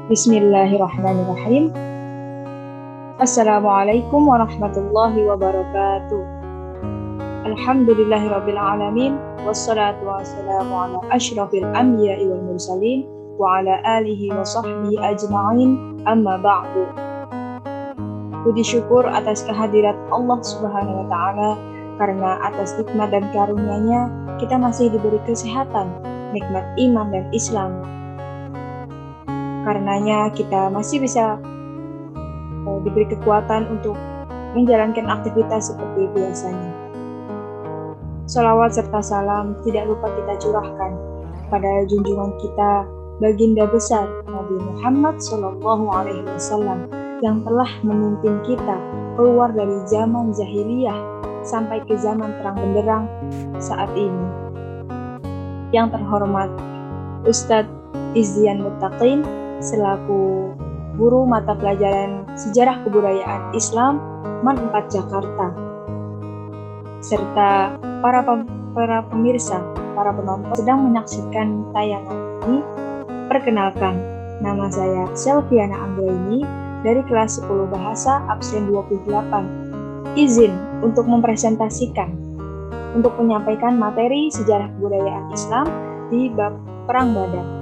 Bismillahirrahmanirrahim. Assalamualaikum warahmatullahi wabarakatuh. Alhamdulillahirabbil alamin wassalatu wassalamu ala asyrafil anbiya'i wal mursalin wa ala alihi wa sahbihi ajma'in, amma ba'du. Puji syukur atas kehadirat Allah Subhanahu wa taala, karena atas nikmat dan karunia-Nya kita masih diberi kesehatan, nikmat iman dan Islam. Karenanya kita masih bisa diberi kekuatan untuk menjalankan aktivitas seperti biasanya. Shalawat serta salam tidak lupa kita curahkan pada junjungan kita, baginda besar Nabi Muhammad SAW, yang telah memimpin kita keluar dari zaman jahiliyah sampai ke zaman terang benderang saat ini. Yang terhormat Ustadz Izzian Muttaqin selaku guru mata pelajaran Sejarah Kebudayaan Islam MAN 4 Jakarta, serta para pemirsa, para penonton sedang menyaksikan tayangan ini. Perkenalkan, nama saya Selviana Anggraini dari kelas 10 Bahasa absen 28. Izin untuk mempresentasikan, untuk menyampaikan materi Sejarah Kebudayaan Islam di bab Perang Badar.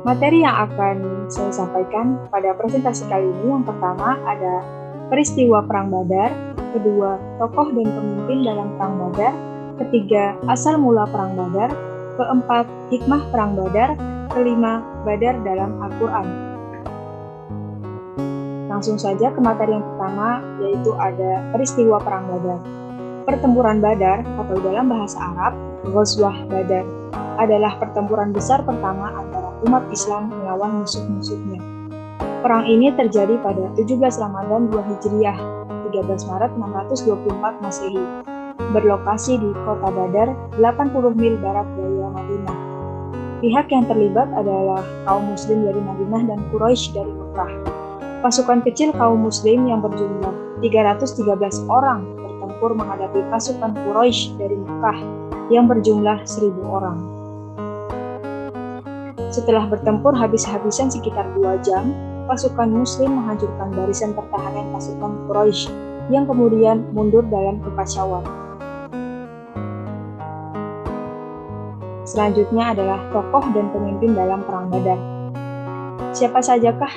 Materi yang akan saya sampaikan pada presentasi kali ini, yang pertama ada peristiwa Perang Badar, kedua tokoh dan pemimpin dalam Perang Badar, ketiga asal mula Perang Badar, keempat hikmah Perang Badar, kelima Badar dalam Al-Quran. Langsung saja ke materi yang pertama, yaitu ada peristiwa Perang Badar. Pertempuran Badar atau dalam bahasa Arab Ghazwah Badar adalah pertempuran besar pertama antara umat Islam melawan musuh-musuhnya. Perang ini terjadi pada 17 Ramadan 2 Hijriah, 13 Maret 624 Masehi, berlokasi di kota Badar, 80 mil barat daya Madinah. Pihak yang terlibat adalah kaum muslim dari Madinah dan Quraisy dari Mekah. Pasukan kecil kaum muslim yang berjumlah 313 orang bertempur menghadapi pasukan Quraisy dari Mekah yang berjumlah 1000 orang. Setelah bertempur habis-habisan sekitar 2 jam, pasukan muslim menghancurkan barisan pertahanan pasukan Quraisy yang kemudian mundur dalam kekacauan. Selanjutnya adalah tokoh dan pemimpin dalam Perang Badar. Siapa sajakah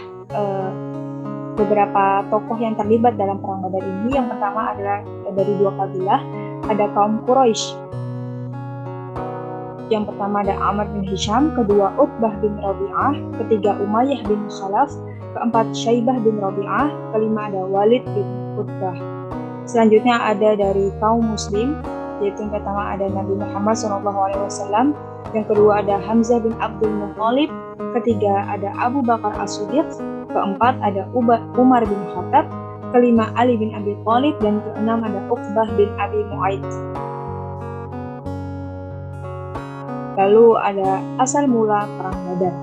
beberapa tokoh yang terlibat dalam Perang Badar ini? Yang pertama adalah dari 2 kabilah, ada kaum Quraisy. Yang pertama ada Amr bin Hisham, kedua Uqbah bin Rabi'ah, ketiga Umayyah bin Khalaf, keempat Syaibah bin Rabi'ah, kelima ada Walid bin Utbah. Selanjutnya ada dari kaum muslim, yaitu yang pertama ada Nabi Muhammad SAW, yang kedua ada Hamzah bin Abdul Muthalib, ketiga ada Abu Bakar As-Siddiq, keempat ada Umar bin Khattab, kelima Ali bin Abi Thalib, dan keenam ada Uqbah bin Abi Mu'aid. Lalu ada asal mula Perang Badar.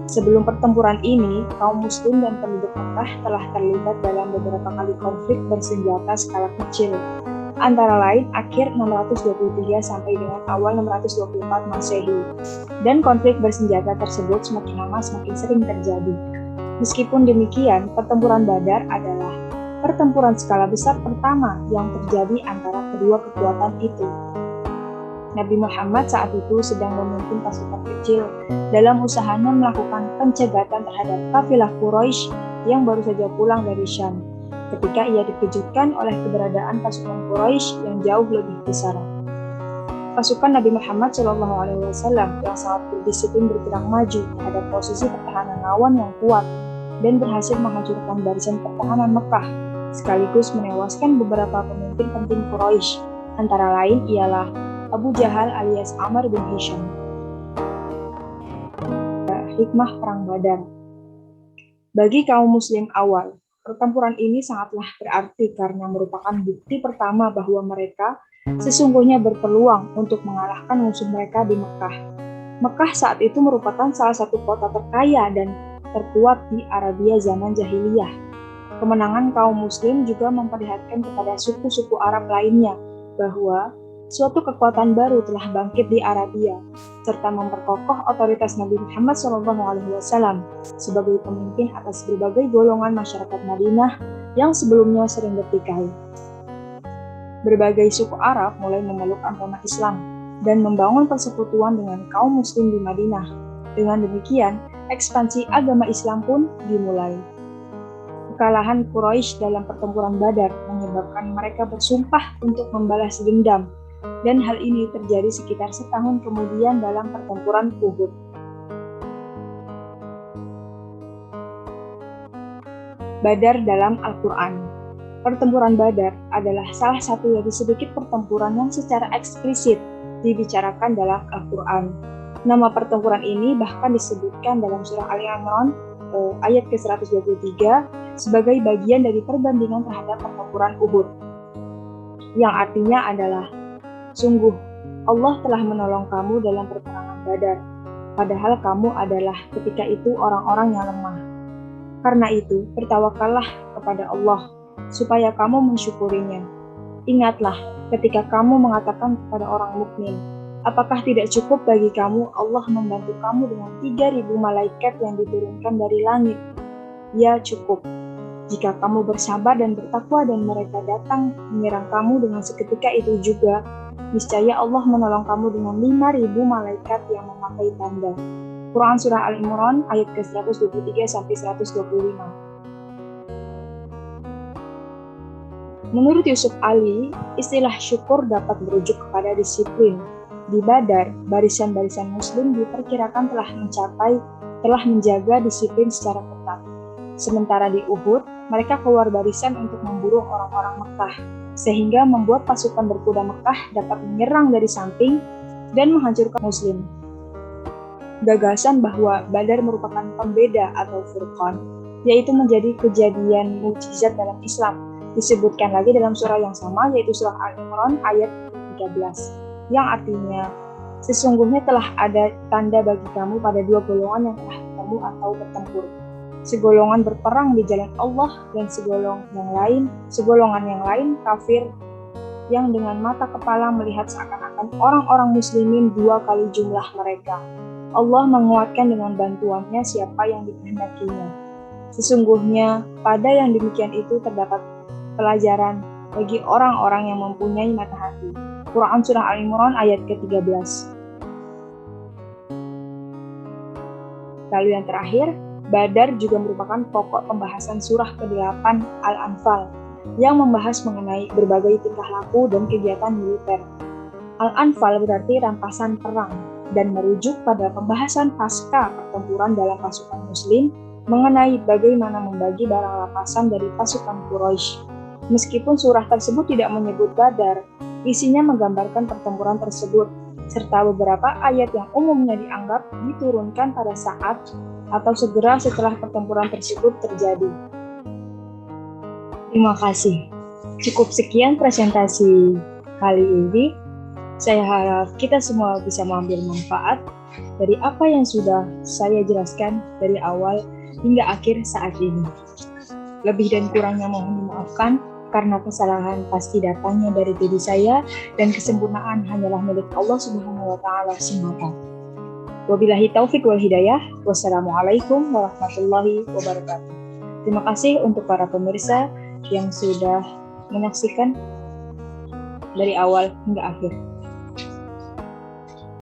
Sebelum pertempuran ini, kaum muslim dan penduduk Mekah telah terlibat dalam beberapa kali konflik bersenjata skala kecil, antara lain akhir 623 sampai dengan awal 624 Masehi. Dan konflik bersenjata tersebut semakin lama semakin sering terjadi. Meskipun demikian, pertempuran Badar adalah pertempuran skala besar pertama yang terjadi antara kedua kekuatan itu. Nabi Muhammad saat itu sedang memimpin pasukan kecil dalam usahanya melakukan pencegatan terhadap kafilah Quraisy yang baru saja pulang dari Syam, ketika ia dikejutkan oleh keberadaan pasukan Quraisy yang jauh lebih besar. Pasukan Nabi Muhammad SAW yang sangat berdisiplin bergerak maju terhadap posisi pertahanan lawan yang kuat dan berhasil menghancurkan barisan pertahanan Mekah, sekaligus menewaskan beberapa pemimpin penting Quraisy, antara lain ialah Abu Jahal alias Amr bin Hisham. Hikmah Perang Badar. Bagi kaum muslim awal, pertempuran ini sangatlah berarti karena merupakan bukti pertama bahwa mereka sesungguhnya berpeluang untuk mengalahkan musuh mereka di Mekah. Mekah saat itu merupakan salah satu kota terkaya dan terkuat di Arabia zaman jahiliyah. Kemenangan kaum muslim juga memperlihatkan kepada suku-suku Arab lainnya bahwa Suatu kekuatan baru telah bangkit di Arabia, serta memperkokoh otoritas Nabi Muhammad SAW sebagai pemimpin atas berbagai golongan masyarakat Madinah yang sebelumnya sering bertikai. Berbagai suku Arab mulai memeluk agama Islam dan membangun persekutuan dengan kaum muslim di Madinah. Dengan demikian, ekspansi agama Islam pun dimulai. Kekalahan Quraisy dalam pertempuran Badar menyebabkan mereka bersumpah untuk membalas dendam, dan hal ini terjadi sekitar setahun kemudian dalam pertempuran Uhud. Badar dalam Al-Quran. Pertempuran Badar adalah salah satu dari sedikit pertempuran yang secara eksplisit dibicarakan dalam Al-Quran. Nama pertempuran ini bahkan disebutkan dalam surah Ali Imran ayat ke-123 sebagai bagian dari perbandingan terhadap pertempuran Uhud, yang artinya adalah, sungguh Allah telah menolong kamu dalam peperangan Badar, padahal kamu adalah ketika itu orang-orang yang lemah. Karena itu, bertawakallah kepada Allah, supaya kamu mensyukurinya. Ingatlah ketika kamu mengatakan kepada orang mukmin, apakah tidak cukup bagi kamu Allah membantu kamu dengan 3.000 malaikat yang diturunkan dari langit? Ya, cukup. Jika kamu bersabar dan bertakwa dan mereka datang menyerang kamu dengan seketika itu juga, niscaya Allah menolong kamu dengan 5.000 malaikat yang memakai tanda. Quran Surah Al-Imran ayat ke-123-125. Menurut Yusuf Ali, istilah syukur dapat merujuk kepada disiplin. Di Badar, barisan-barisan muslim diperkirakan telah menjaga disiplin secara ketat. Sementara di Uhud, mereka keluar barisan untuk memburu orang-orang Mekah, sehingga membuat pasukan berkuda Mekah dapat menyerang dari samping dan menghancurkan muslim. Gagasan bahwa Badar merupakan pembeda atau furqan, yaitu menjadi kejadian mukjizat dalam Islam, disebutkan lagi dalam surah yang sama, yaitu surah Al-Imran ayat 13, yang artinya, sesungguhnya telah ada tanda bagi kamu pada dua golongan yang telah bertemu atau bertempur. Segolongan berperang di jalan Allah dan segolongan yang lain kafir yang dengan mata kepala melihat seakan-akan orang-orang muslimin 2 kali jumlah mereka. Allah menguatkan dengan bantuannya siapa yang dikehendakinya. Sesungguhnya pada yang demikian itu terdapat pelajaran bagi orang-orang yang mempunyai mata hati. Quran Surah Al-Imran ayat ke-13. Lalu yang terakhir, Badar juga merupakan pokok pembahasan surah ke-8 Al-Anfal yang membahas mengenai berbagai tingkah laku dan kegiatan militer. Al-Anfal berarti rampasan perang dan merujuk pada pembahasan pasca pertempuran dalam pasukan muslim mengenai bagaimana membagi barang rampasan dari pasukan Quraisy. Meskipun surah tersebut tidak menyebut Badar, isinya menggambarkan pertempuran tersebut, serta beberapa ayat yang umumnya dianggap diturunkan pada saat atau segera setelah pertempuran tersebut terjadi. Terima kasih. Cukup sekian presentasi kali ini. Saya harap kita semua bisa mengambil manfaat dari apa yang sudah saya jelaskan dari awal hingga akhir saat ini. Lebih dan kurangnya mohon dimaafkan, karena kesalahan pasti datangnya dari diri saya dan kesempurnaan hanyalah milik Allah Subhanahu wa taala semata. Wabillahi taufik wal hidayah. Wassalamualaikum warahmatullahi wabarakatuh. Terima kasih untuk para pemirsa yang sudah menyaksikan dari awal hingga akhir.